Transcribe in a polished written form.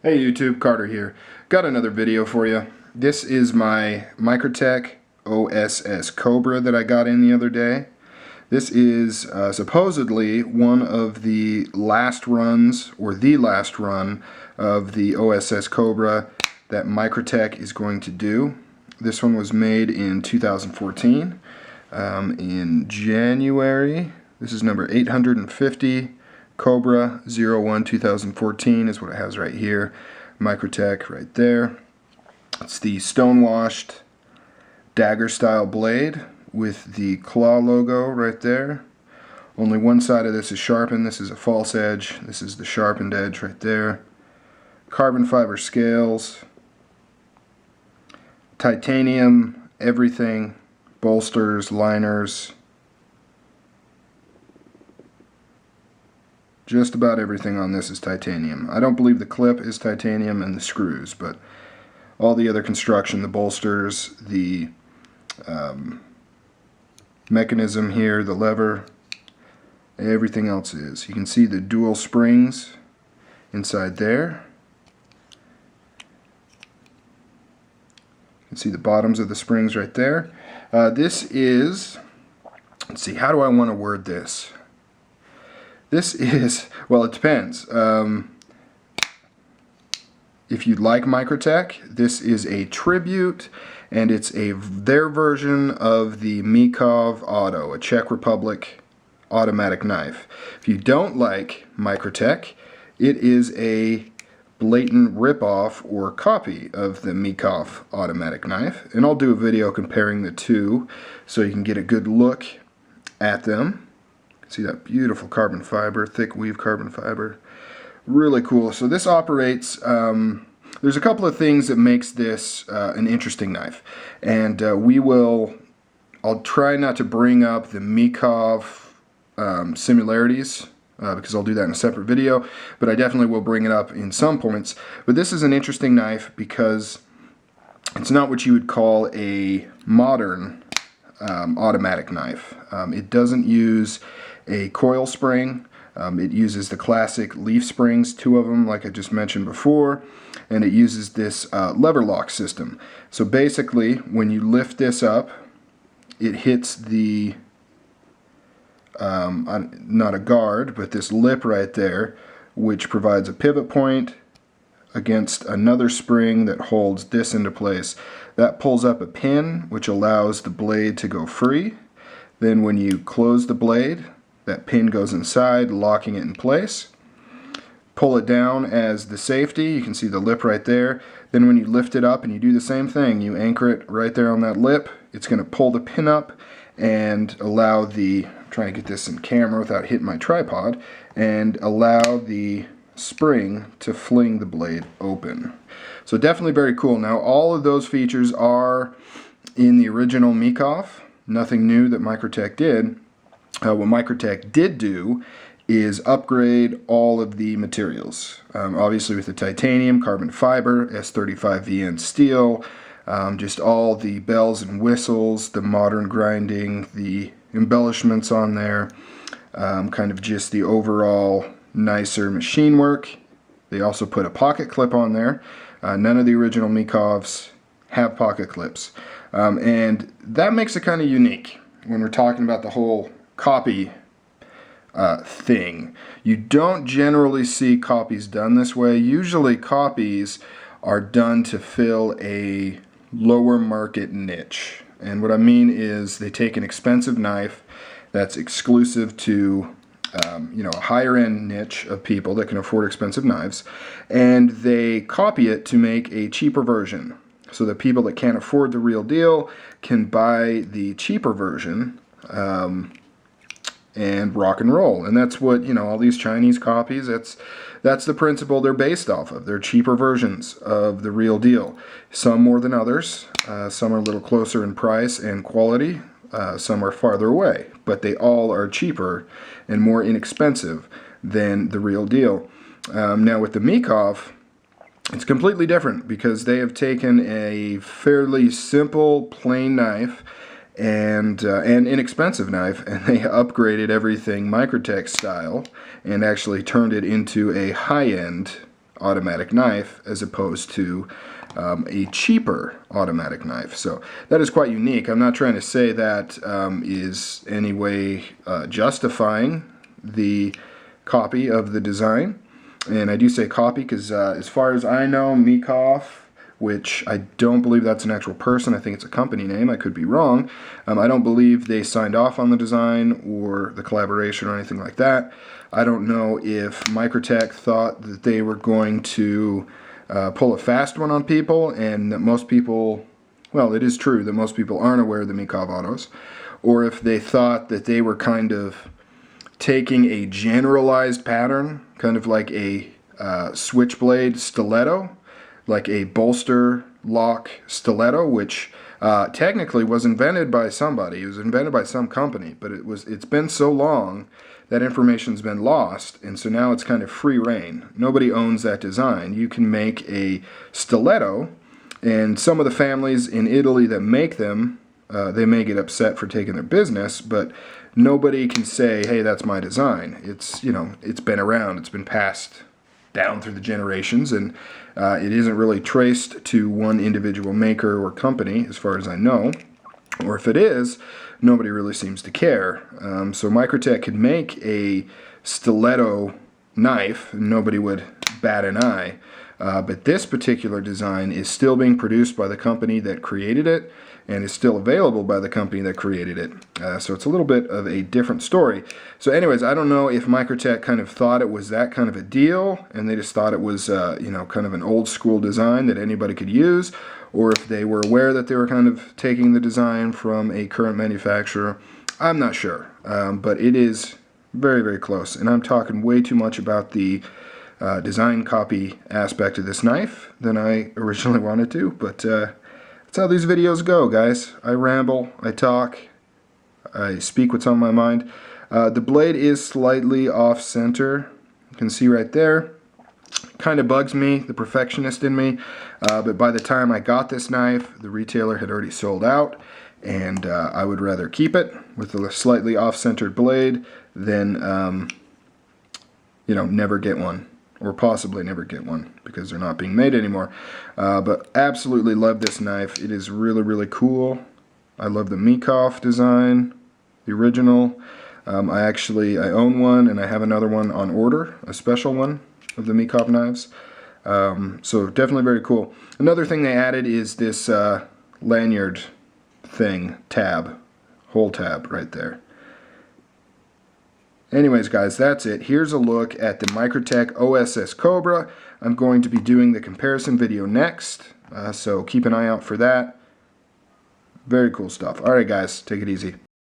Hey YouTube, Carter here. Got another video for you. This is my Microtech OSS Cobra that I got in the other day. This is supposedly one of the last runs, or the last run, of the OSS Cobra that Microtech is going to do. This one was made in 2014, in January. This is number 850. Cobra 01 2014 is what it has right here. Microtech right there. It's the stonewashed dagger style blade with the claw logo right there. Only one side of this is sharpened. This is a false edge. This is the sharpened edge right there. Carbon fiber scales. Titanium, everything. Bolsters, liners. Just about everything on this is titanium. I don't believe the clip is titanium and the screws, but all the other construction, the bolsters, the mechanism here, the lever, everything else is. You can see the dual springs inside there. You can see the bottoms of the springs right there. This is, let's see, how do I want to word this? This is, well, it depends. If you like Microtech, this is a tribute, and it's their version of the Mikov Auto, a Czech Republic automatic knife. If you don't like Microtech, it is a blatant ripoff or copy of the Mikov automatic knife, and I'll do a video comparing the two so you can get a good look at them. See that beautiful carbon fiber, thick weave carbon fiber. Really cool. So this operates, there's a couple of things that makes this an interesting knife. And I'll try not to bring up the Mikov similarities because I'll do that in a separate video, but I definitely will bring it up in some points. But this is an interesting knife because it's not what you would call a modern automatic knife. It doesn't use a coil spring. It uses the classic leaf springs, two of them like I just mentioned before, and it uses this lever lock system. So basically when you lift this up, it hits the not a guard, but this lip right there, which provides a pivot point against another spring that holds this into place. That pulls up a pin which allows the blade to go free. Then when you close the blade, that pin goes inside, locking it in place. Pull it down as the safety. You can see the lip right there. Then when you lift it up and you do the same thing, you anchor it right there on that lip, it's going to pull the pin up and allow I'm trying to get this in camera without hitting my tripod, and allow the spring to fling the blade open. So definitely very cool. Now all of those features are in the original Mikov. Nothing new that Microtech did. What Microtech did do is upgrade all of the materials. Obviously with the titanium, carbon fiber, S35VN steel, just all the bells and whistles, the modern grinding, the embellishments on there, kind of just the overall nicer machine work. They also put a pocket clip on there. None of the original Mikovs have pocket clips. And that makes it kind of unique when we're talking about the whole copy thing. You don't generally see copies done this way. Usually copies are done to fill a lower market niche. And what I mean is they take an expensive knife that's exclusive to a higher end niche of people that can afford expensive knives, and they copy it to make a cheaper version so that people that can't afford the real deal can buy the cheaper version and rock and roll. And that's what, all these Chinese copies, that's the principle they're based off of. They're cheaper versions of the real deal. Some more than others. Some are a little closer in price and quality. Some are farther away. But they all are cheaper and more inexpensive than the real deal. Now with the Mikov, it's completely different because they have taken a fairly simple, plain knife and inexpensive knife, and they upgraded everything Microtech style and actually turned it into a high-end automatic knife as opposed to a cheaper automatic knife. So that is quite unique. I'm not trying to say that is any way justifying the copy of the design. And I do say copy because as far as I know, Mikov, which I don't believe that's an actual person, I think it's a company name, I could be wrong. I don't believe they signed off on the design or the collaboration or anything like that. I don't know if Microtech thought that they were going to pull a fast one on people, and that most people, well, it is true that most people aren't aware of the Mikov autos, or if they thought that they were kind of taking a generalized pattern, kind of like a switchblade stiletto, like a bolster lock stiletto, which technically was invented by somebody. It was invented by some company, but it's been so long that information's been lost, and so now it's kind of free reign. Nobody owns that design. You can make a stiletto, and some of the families in Italy that make them, they may get upset for taking their business, but nobody can say, hey, that's my design. It's, you know, it's been around, it's been passed down through the generations, and it isn't really traced to one individual maker or company as far as I know, or if it is, nobody really seems to care. So Microtech could make a stiletto knife and nobody would bat an eye, but this particular design is still being produced by the company that created it and is still available by the company that created it. So it's a little bit of a different story. So anyways, I don't know if Microtech kind of thought it was that kind of a deal and they just thought it was you know, kind of an old school design that anybody could use, or if they were aware that they were kind of taking the design from a current manufacturer. I'm not sure, but it is very, very close. And I'm talking way too much about the design copy aspect of this knife than I originally wanted to, but that's how these videos go, guys. I ramble, I talk, I speak what's on my mind. The blade is slightly off center. You can see right there. Kind of bugs me, the perfectionist in me, but by the time I got this knife, the retailer had already sold out, and I would rather keep it with a slightly off-centered blade than, you know, never get one, or possibly never get one, because they're not being made anymore. But absolutely love this knife. It is really, really cool. I love the Mikov design, the original. I own one, and I have another one on order, a special one of the Mikov knives. So definitely very cool. Another thing they added is this lanyard thing, tab, hole tab right there. Anyways, guys, that's it. Here's a look at the Microtech OSS Cobra. I'm going to be doing the comparison video next, so keep an eye out for that. Very cool stuff. Alright, guys, take it easy.